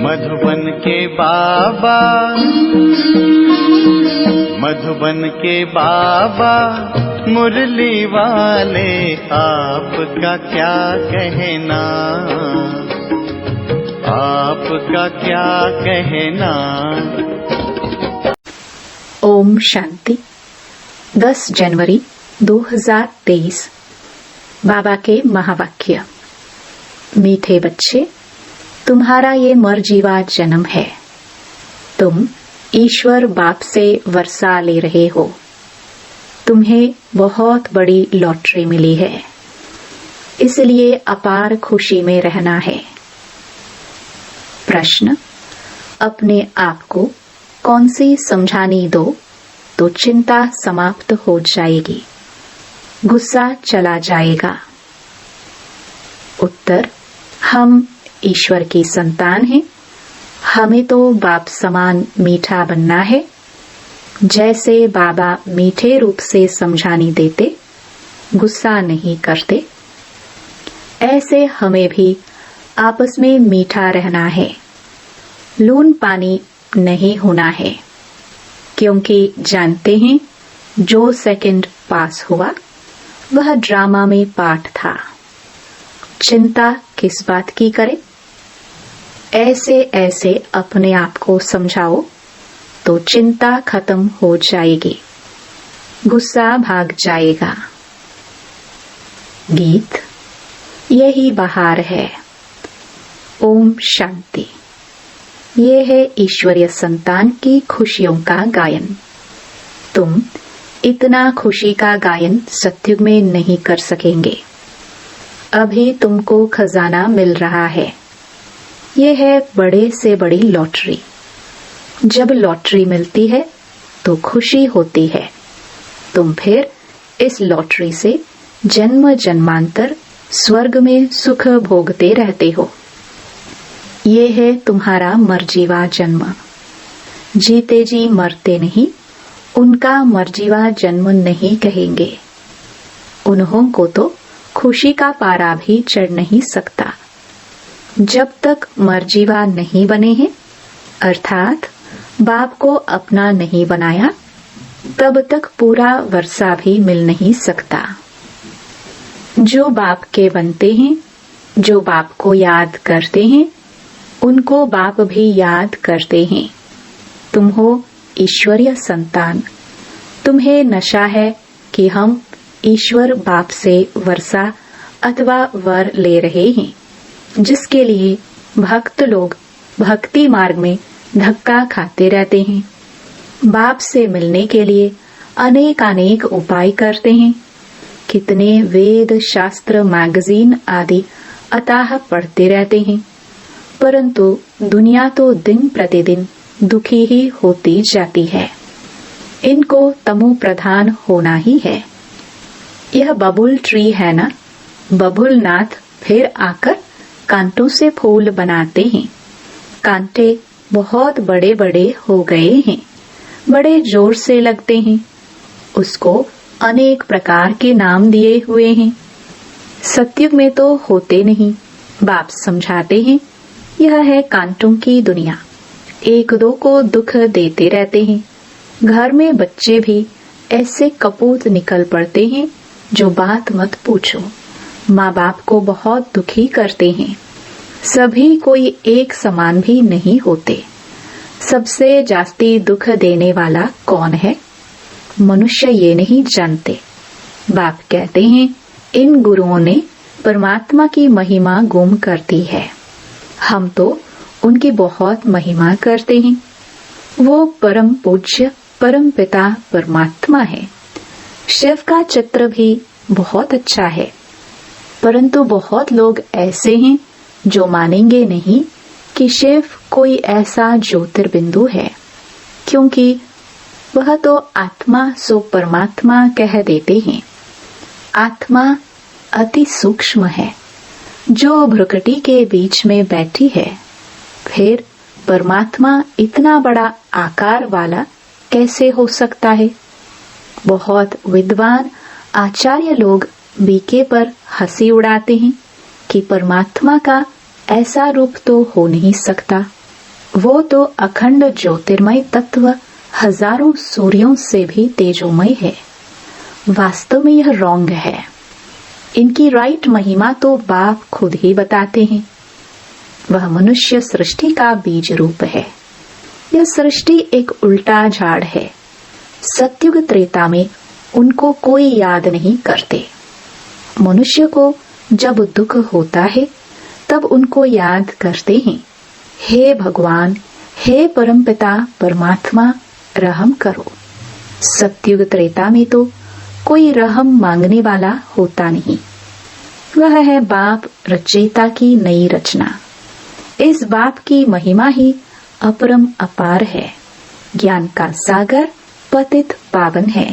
मधुबन के बाबा, मधुबन के बाबा मुरली वाले, आपका क्या कहना, आपका क्या कहना। ओम शांति। 10 जनवरी 2023। बाबा के महावाक्य। मीठे बच्चे, तुम्हारा ये मरजीवा जन्म है। तुम ईश्वर बाप से वर्षा ले रहे हो। तुम्हें बहुत बड़ी लॉटरी मिली है, इसलिए अपार खुशी में रहना है। प्रश्न: अपने आप को कौन सी समझानी दो तो चिंता समाप्त हो जाएगी, गुस्सा चला जाएगा। उत्तर: हम ईश्वर की संतान हैं। हमें तो बाप समान मीठा बनना है। जैसे बाबा मीठे रूप से समझानी देते, गुस्सा नहीं करते, ऐसे हमें भी आपस में मीठा रहना है। लून पानी नहीं होना है, क्योंकि जानते हैं जो सेकंड पास हुआ वह ड्रामा में पार्ट था। चिंता किस बात की करें। ऐसे ऐसे अपने आप को समझाओ तो चिंता खत्म हो जाएगी, गुस्सा भाग जाएगा। गीत। यही बहार है। ओम शांति। ये है ईश्वरीय संतान की खुशियों का गायन। तुम इतना खुशी का गायन सत्युग में नहीं कर सकेंगे। अभी तुमको खजाना मिल रहा है। यह है बड़े से बड़ी लॉटरी। जब लॉटरी मिलती है तो खुशी होती है। तुम फिर इस लॉटरी से जन्म जन्मांतर स्वर्ग में सुख भोगते रहते हो। ये है तुम्हारा मरजीवा जन्म। जीते जी मरते नहीं, उनका मरजीवा जन्म नहीं कहेंगे। उन्हों को तो खुशी का पारा भी चढ़ नहीं सकता। जब तक मरजीवा नहीं बने हैं, अर्थात बाप को अपना नहीं बनाया, तब तक पूरा वर्षा भी मिल नहीं सकता। जो बाप के बनते हैं, जो बाप को याद करते हैं, उनको बाप भी याद करते हैं। तुम हो ईश्वरीय संतान। तुम्हें नशा है कि हम ईश्वर बाप से वर्षा अथवा वर ले रहे हैं, जिसके लिए भक्त लोग भक्ति मार्ग में धक्का खाते रहते हैं। बाप से मिलने के लिए अनेक अनेक उपाय करते हैं। कितने वेद शास्त्र मैगजीन आदि अताह पढ़ते रहते हैं, परंतु दुनिया तो दिन प्रतिदिन दुखी ही होती जाती है। इनको तमो प्रधान होना ही है। यह बबुल ट्री है ना, बबुल नाथ फिर आकर कांटों से फूल बनाते हैं। कांटे बहुत बड़े बड़े हो गए हैं, बड़े जोर से लगते हैं। उसको अनेक प्रकार के नाम दिए हुए हैं। सत्युग में तो होते नहीं। बाप समझाते हैं यह है कांटों की दुनिया। एक दो को दुख देते रहते हैं। घर में बच्चे भी ऐसे कपूत निकल पड़ते हैं जो बात मत पूछो। माँ बाप को बहुत दुखी करते हैं। सभी कोई एक समान भी नहीं होते। सबसे जास्ती दुख देने वाला कौन है? मनुष्य ये नहीं जानते। बाप कहते हैं इन गुरुओं ने परमात्मा की महिमा गुम कर दी है। हम तो उनकी बहुत महिमा करते हैं। वो परम पूज्य परम पिता परमात्मा है। शिव का चित्र भी बहुत अच्छा है, परंतु बहुत लोग ऐसे हैं जो मानेंगे नहीं कि शिव कोई ऐसा ज्योतिर्बिंदु है, क्योंकि वह तो आत्मा सो परमात्मा कह देते हैं। आत्मा अति सूक्ष्म है, जो भ्रुकुटी के बीच में बैठी है। फिर परमात्मा इतना बड़ा आकार वाला कैसे हो सकता है? बहुत विद्वान आचार्य लोग बीके पर हंसी उड़ाते हैं कि परमात्मा का ऐसा रूप तो हो नहीं सकता। वो तो अखंड ज्योतिर्मय तत्व हजारों सूर्यों से भी तेजोमय है। वास्तव में यह रॉन्ग है। इनकी राइट महिमा तो बाप खुद ही बताते हैं। वह मनुष्य सृष्टि का बीज रूप है। यह सृष्टि एक उल्टा झाड़ है। सतयुग त्रेता में उनको कोई याद नहीं करते। मनुष्य को जब दुख होता है तब उनको याद करते हैं, हे भगवान, हे परमपिता परमात्मा, रहम करो। सतयुग त्रेता में तो कोई रहम मांगने वाला होता नहीं। वह है बाप रचयिता की नई रचना। इस बाप की महिमा ही अपरम अपार है। ज्ञान का सागर पतित पावन है।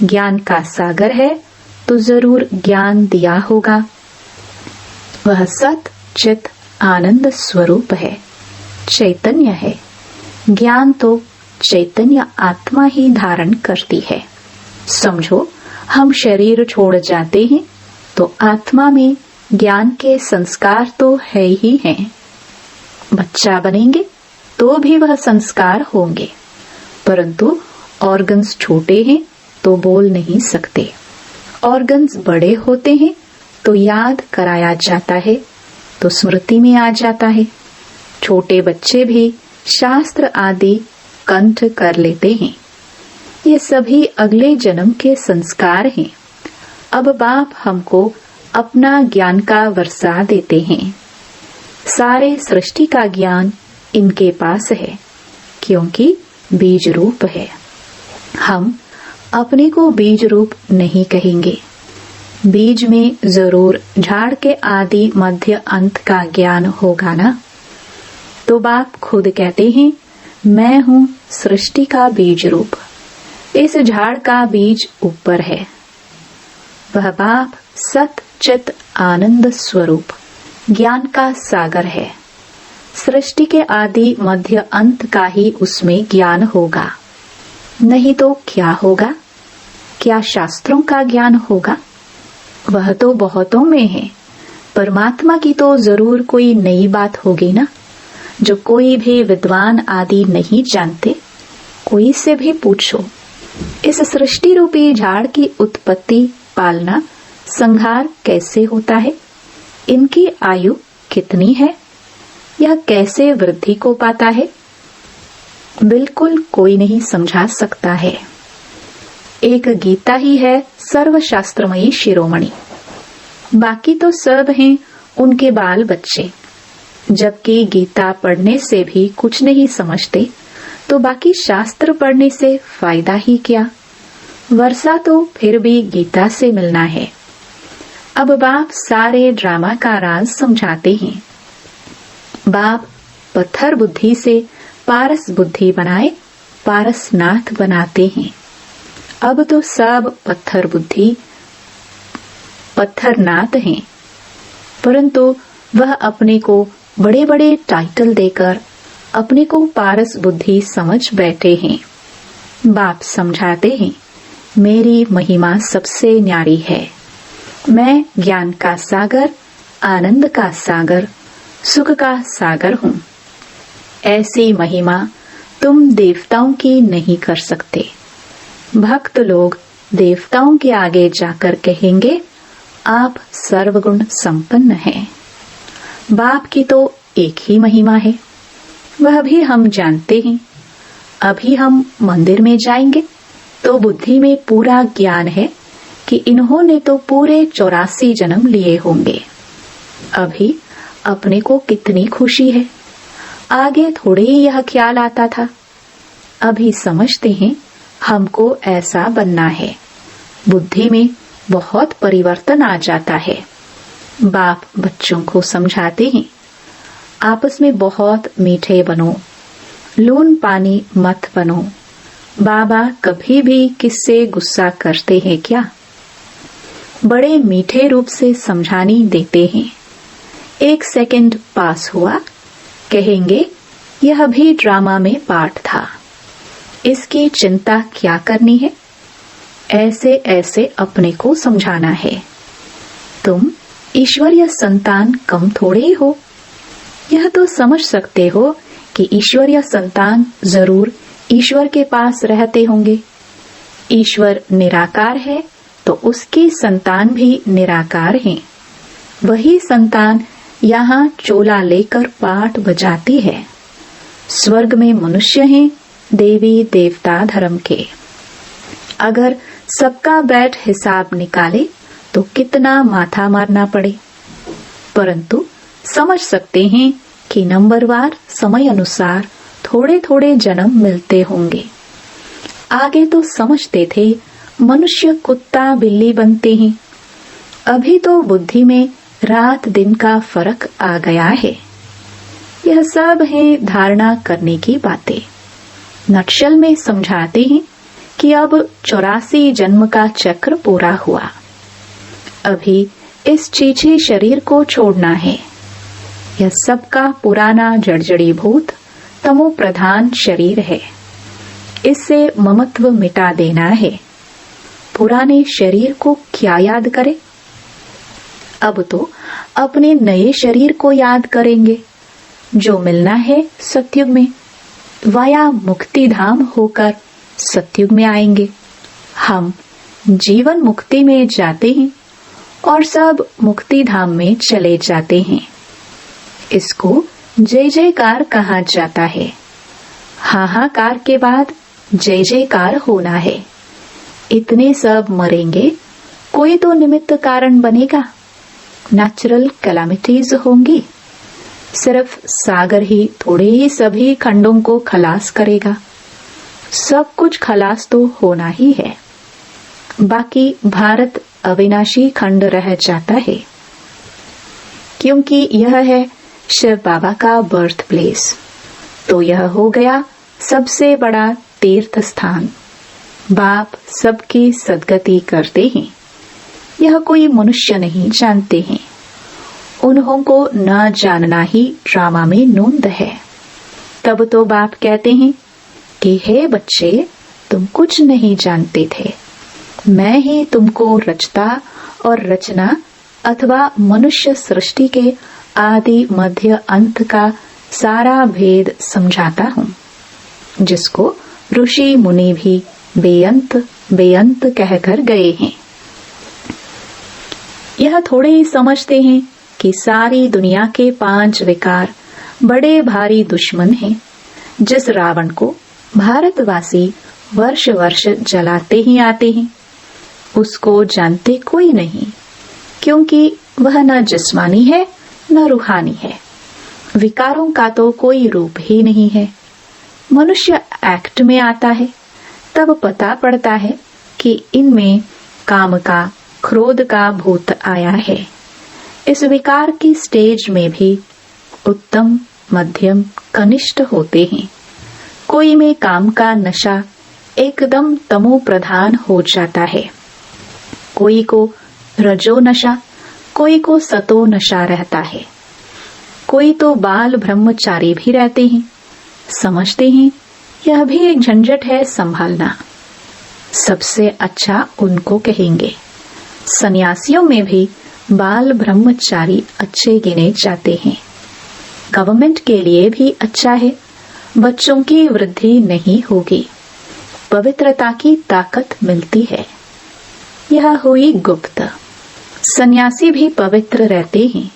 ज्ञान का सागर है तो जरूर ज्ञान दिया होगा। वह सत चित आनंद स्वरूप है, चैतन्य है। ज्ञान तो चैतन्य आत्मा ही धारण करती है। समझो, हम शरीर छोड़ जाते हैं तो आत्मा में ज्ञान के संस्कार तो है ही हैं। बच्चा बनेंगे तो भी वह संस्कार होंगे, परंतु ऑर्गन्स छोटे हैं तो बोल नहीं सकते। ऑर्गन्स बड़े होते हैं तो याद कराया जाता है तो स्मृति में आ जाता है। छोटे बच्चे भी शास्त्र आदि कंठ कर लेते हैं। ये सभी अगले जन्म के संस्कार हैं। अब बाप हमको अपना ज्ञान का वर्षा देते हैं। सारे सृष्टि का ज्ञान इनके पास है, क्योंकि बीज रूप है। हम अपने को बीज रूप नहीं कहेंगे। बीज में जरूर झाड़ के आदि मध्य अंत का ज्ञान होगा ना। तो बाप खुद कहते हैं, मैं हूँ सृष्टि का बीज रूप। इस झाड़ का बीज ऊपर है। वह बाप सत चित आनंद स्वरूप ज्ञान का सागर है। सृष्टि के आदि मध्य अंत का ही उसमें ज्ञान होगा। नहीं तो क्या होगा? क्या शास्त्रों का ज्ञान होगा? वह तो बहुतों में है। परमात्मा की तो जरूर कोई नई बात होगी ना, जो कोई भी विद्वान आदि नहीं जानते। कोई से भी पूछो, इस सृष्टि रूपी झाड़ की उत्पत्ति, पालना, संहार कैसे होता है? इनकी आयु कितनी है? यह कैसे वृद्धि को पाता है? बिल्कुल कोई नहीं समझा सकता है। एक गीता ही है सर्वशास्त्रमयी शिरोमणि। बाकी तो सब हैं उनके बाल बच्चे। जबकि गीता पढ़ने से भी कुछ नहीं समझते, तो बाकी शास्त्र पढ़ने से फायदा ही क्या? वर्षा तो फिर भी गीता से मिलना है। अब बाप सारे ड्रामा का राज समझाते हैं। बाप पत्थर बुद्धि से पारस बुद्धि बनाए पारसनाथ बनाते हैं। अब तो सब पत्थर बुद्धि पत्थरनाथ हैं, परंतु वह अपने को बड़े बड़े टाइटल देकर अपने को पारस बुद्धि समझ बैठे हैं। बाप समझाते हैं, मेरी महिमा सबसे न्यारी है। मैं ज्ञान का सागर, आनंद का सागर, सुख का सागर हूँ। ऐसी महिमा तुम देवताओं की नहीं कर सकते। भक्त लोग देवताओं के आगे जाकर कहेंगे, आप सर्वगुण संपन्न हैं। बाप की तो एक ही महिमा है, वह भी हम जानते हैं। अभी हम मंदिर में जाएंगे तो बुद्धि में पूरा ज्ञान है कि इन्होंने तो पूरे 84 जन्म लिए होंगे। अभी अपने को कितनी खुशी है। आगे थोड़े ही यह ख्याल आता था। अभी समझते हैं हमको ऐसा बनना है। बुद्धि में बहुत परिवर्तन आ जाता है। बाप बच्चों को समझाते हैं, आपस में बहुत मीठे बनो, लून पानी मत बनो। बाबा कभी भी किससे गुस्सा करते हैं क्या? बड़े मीठे रूप से समझानी देते हैं। 1 सेकंड पास हुआ, कहेंगे यह भी ड्रामा में पार्ट था, इसकी चिंता क्या करनी है? ऐसे ऐसे अपने को समझाना है। तुम ईश्वरीय संतान कम थोड़े ही हो। यह तो समझ सकते हो कि ईश्वरीय संतान जरूर ईश्वर के पास रहते होंगे। ईश्वर निराकार है तो उसकी संतान भी निराकार हैं। वही संतान यहाँ चोला लेकर पाठ बजाती है। स्वर्ग में मनुष्य हैं, देवी देवता धर्म के। अगर सबका बैठ हिसाब निकाले तो कितना माथा मारना पड़े, परंतु समझ सकते हैं कि नंबरवार समय अनुसार थोड़े थोड़े जन्म मिलते होंगे। आगे तो समझते थे मनुष्य कुत्ता बिल्ली बनते हैं, अभी तो बुद्धि में रात दिन का फर्क आ गया है। यह सब है धारणा करने की बातें। नक्शल में समझाते हैं कि अब 84 जन्म का चक्र पूरा हुआ। अभी इस चीचे शरीर को छोड़ना है। यह सबका पुराना जड़जड़ीभूत तमो प्रधान शरीर है। इससे ममत्व मिटा देना है। पुराने शरीर को क्या याद करें? अब तो अपने नए शरीर को याद करेंगे जो मिलना है सतयुग में। वाया मुक्ति धाम होकर सतयुग में आएंगे। हम जीवन मुक्ति में जाते हैं और सब मुक्ति धाम में चले जाते हैं। इसको जय जयकार कहा जाता है। हाहाकार के बाद जय जयकार होना है। इतने सब मरेंगे, कोई तो निमित्त कारण बनेगा। नेचुरल कैलामिटीज होंगी। सिर्फ सागर ही थोड़े ही सभी खंडों को खलास करेगा। सब कुछ खलास तो होना ही है। बाकी भारत अविनाशी खंड रह जाता है, क्योंकि यह है शिव बाबा का बर्थ प्लेस। तो यह हो गया सबसे बड़ा तीर्थ स्थान। बाप सबकी सदगति करते हैं। यह कोई मनुष्य नहीं जानते हैं। उन्हों को न जानना ही ड्रामा में नोंद है। तब तो बाप कहते हैं कि हे बच्चे, तुम कुछ नहीं जानते थे। मैं ही तुमको रचता और रचना अथवा मनुष्य सृष्टि के आदि मध्य अंत का सारा भेद समझाता हूँ, जिसको ऋषि मुनि भी बेअंत बेअंत कहकर गए हैं। यह थोड़े ही समझते हैं कि सारी दुनिया के 5 विकार बड़े भारी दुश्मन हैं। जिस रावण को भारतवासी वर्ष वर्ष जलाते ही आते हैं, उसको जानते कोई नहीं, क्योंकि वह न जिस्मानी है न रूहानी है। विकारों का तो कोई रूप ही नहीं है। मनुष्य एक्ट में आता है तब पता पड़ता है कि इनमें काम का, क्रोध का भूत आया है। इस विकार की स्टेज में भी उत्तम, मध्यम, कनिष्ठ होते हैं। कोई में काम का नशा एकदम तमो प्रधान हो जाता है। कोई को रजो नशा, कोई को सतो नशा रहता है। कोई तो बाल ब्रह्मचारी भी रहते हैं। समझते हैं यह भी एक झंझट है संभालना। सबसे अच्छा उनको कहेंगे। सन्यासियों में भी बाल ब्रह्मचारी अच्छे गिने जाते हैं। गवर्नमेंट के लिए भी अच्छा है। बच्चों की वृद्धि नहीं होगी। पवित्रता की ताकत मिलती है। यह हुई गुप्त। सन्यासी भी पवित्र रहते हैं।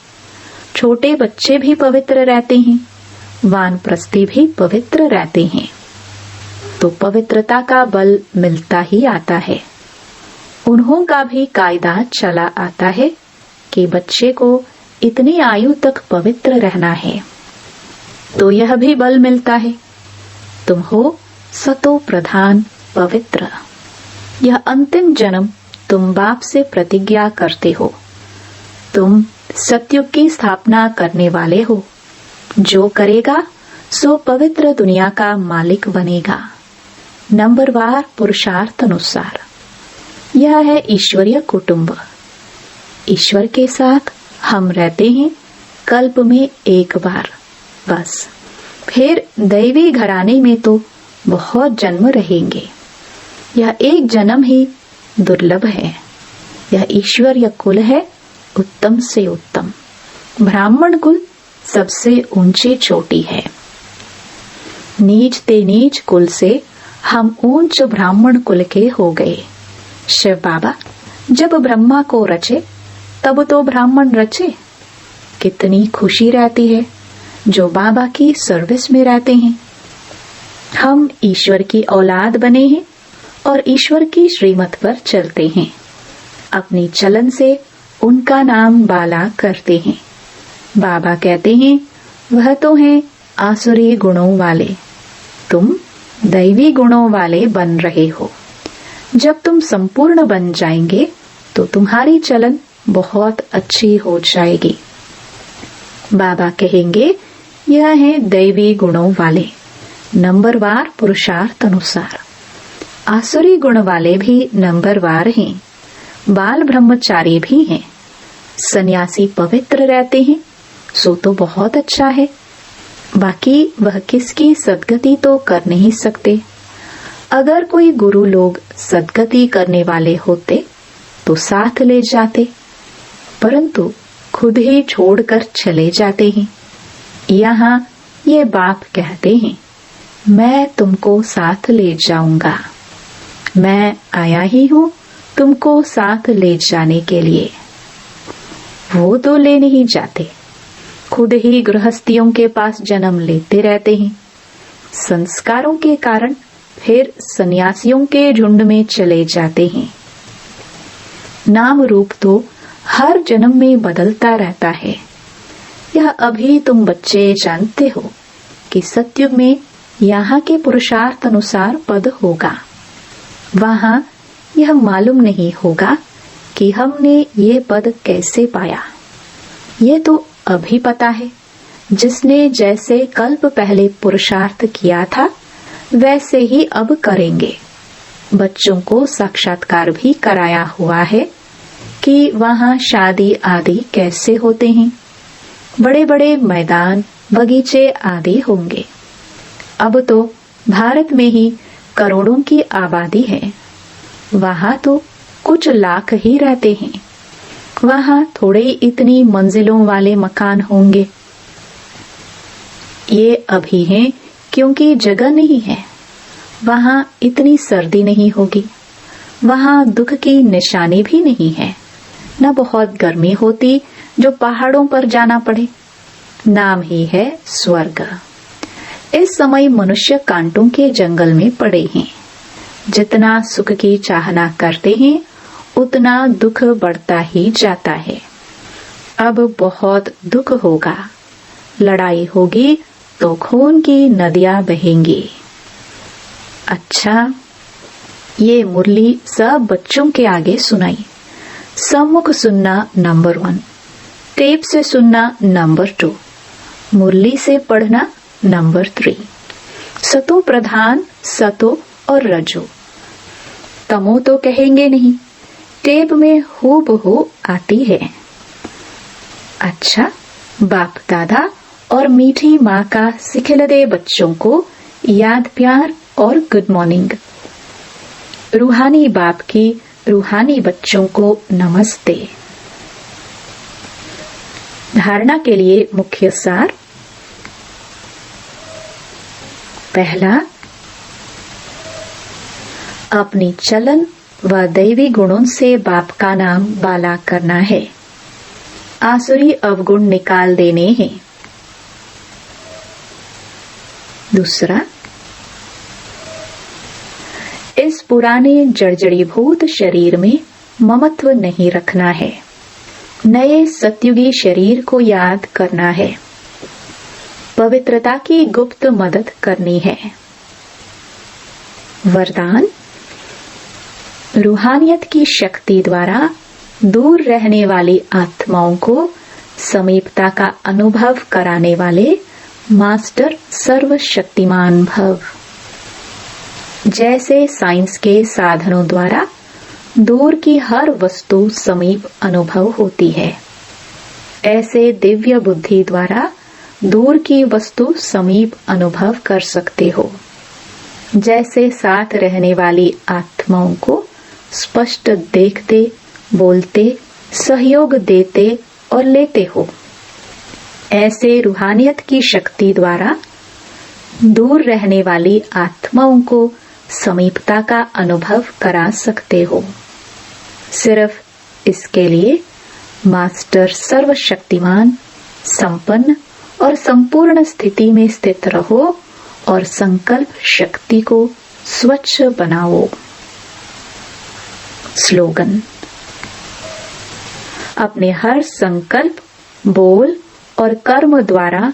छोटे बच्चे भी पवित्र रहते हैं। वानप्रस्थी भी पवित्र रहते हैं। तो पवित्रता का बल मिलता ही आता है। उन्हों का भी कायदा चला आता है कि बच्चे को इतनी आयु तक पवित्र रहना है। तो यह भी बल मिलता है। तुम हो सतो प्रधान पवित्र। यह अंतिम जन्म तुम बाप से प्रतिज्ञा करते हो। तुम सतयुग की स्थापना करने वाले हो। जो करेगा सो पवित्र दुनिया का मालिक बनेगा, नंबरवार पुरुषार्थ अनुसार। यह है ईश्वरीय कुटुंब। ईश्वर के साथ हम रहते हैं कल्प में एक बार बस। फिर दैवी घराने में तो बहुत जन्म रहेंगे। यह एक जन्म ही दुर्लभ है। यह ईश्वरीय कुल है, उत्तम से उत्तम। ब्राह्मण कुल सबसे ऊंची चोटी है। नीच ते नीच कुल से हम ऊंच ब्राह्मण कुल के हो गए। शिव बाबा, जब ब्रह्मा को रचे तब तो ब्राह्मण रचे। कितनी खुशी रहती है जो बाबा की सर्विस में रहते हैं। हम ईश्वर की औलाद बने हैं और ईश्वर की श्रीमत पर चलते हैं। अपनी चलन से उनका नाम बाला करते हैं। बाबा कहते हैं, वह तो हैं आसुरी गुणों वाले, तुम दैवी गुणों वाले बन रहे हो। जब तुम संपूर्ण बन जाएंगे तो तुम्हारी चलन बहुत अच्छी हो जाएगी। बाबा कहेंगे, यह है दैवी गुणों वाले, नंबरवार पुरुषार्थ अनुसार। आसुरी गुण वाले भी नंबरवार हैं, बाल ब्रह्मचारी भी हैं। सन्यासी पवित्र रहते हैं, सो तो बहुत अच्छा है। बाकी वह किसकी सद्गति तो कर नहीं सकते। अगर कोई गुरु लोग सद्गति करने वाले होते तो साथ ले जाते, परंतु खुद ही छोड़कर चले जाते हैं। यहाँ ये बाप कहते हैं, मैं तुमको साथ ले जाऊंगा। मैं आया ही हूँ तुमको साथ ले जाने के लिए। वो तो ले नहीं जाते, खुद ही गृहस्थियों के पास जन्म लेते रहते हैं। संस्कारों के कारण फिर सन्यासियों के झुंड में चले जाते हैं। नाम रूप तो हर जन्म में बदलता रहता है। यह अभी तुम बच्चे जानते हो कि सतयुग में यहाँ के पुरुषार्थ अनुसार पद होगा। वहाँ यह मालूम नहीं होगा कि हमने ये पद कैसे पाया। ये तो अभी पता है। जिसने जैसे कल्प पहले पुरुषार्थ किया था वैसे ही अब करेंगे। बच्चों को साक्षात्कार भी कराया हुआ है कि वहाँ शादी आदि कैसे होते हैं। बड़े बड़े मैदान बगीचे आदि होंगे। अब तो भारत में ही करोड़ों की आबादी है। वहाँ तो कुछ लाख ही रहते हैं। वहाँ थोड़े इतनी मंजिलों वाले मकान होंगे। ये अभी हैं क्योंकि जगह नहीं है। वहाँ इतनी सर्दी नहीं होगी। वहाँ दुख की निशानी भी नहीं है। न बहुत गर्मी होती जो पहाड़ों पर जाना पड़े। नाम ही है स्वर्ग। इस समय मनुष्य कांटों के जंगल में पड़े हैं। जितना सुख की चाहना करते हैं उतना दुख बढ़ता ही जाता है। अब बहुत दुख होगा। लड़ाई होगी तो खून की नदियां बहेंगी। अच्छा, ये मुरली सब बच्चों के आगे सुनाई। सम्मुख सुनना नंबर 1, टेप से सुनना नंबर 2, मुरली से पढ़ना नंबर 3। सतो प्रधान सतो और रजो। तमो तो कहेंगे नहीं, टेप में हूबहू आती है। अच्छा, बाप दादा और मीठी माँ का सिखिलदे बच्चों को याद प्यार और गुड मॉर्निंग। रूहानी बाप की रूहानी बच्चों को नमस्ते। धारणा के लिए मुख्य सार। पहला, अपनी चलन व दैवी गुणों से बाप का नाम बाला करना है। आसुरी अवगुण निकाल देने हैं। दूसरा, इस पुराने जर्जरीभूत शरीर में ममत्व नहीं रखना है। नए सत्युगी शरीर को याद करना है। पवित्रता की गुप्त मदद करनी है। वरदान, रूहानियत की शक्ति द्वारा दूर रहने वाली आत्माओं को समीपता का अनुभव कराने वाले मास्टर सर्वशक्तिमान भव। जैसे साइंस के साधनों द्वारा दूर की हर वस्तु समीप अनुभव होती है, ऐसे दिव्य बुद्धि द्वारा दूर की वस्तु समीप अनुभव कर सकते हो। जैसे साथ रहने वाली आत्माओं को स्पष्ट देखते, बोलते, सहयोग देते और लेते हो, ऐसे रूहानियत की शक्ति द्वारा दूर रहने वाली आत्माओं को समीपता का अनुभव करा सकते हो। सिर्फ इसके लिए मास्टर सर्वशक्तिमान, संपन्न और संपूर्ण स्थिति में स्थित रहो और संकल्प शक्ति को स्वच्छ बनाओ। स्लोगन: अपने हर संकल्प, बोल और कर्म द्वारा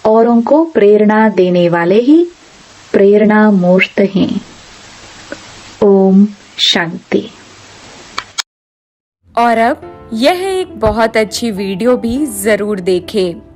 औरों को प्रेरणा देने वाले ही प्रेरणा मूर्त हैं। ओम शांति। और अब यह एक बहुत अच्छी वीडियो भी जरूर देखें।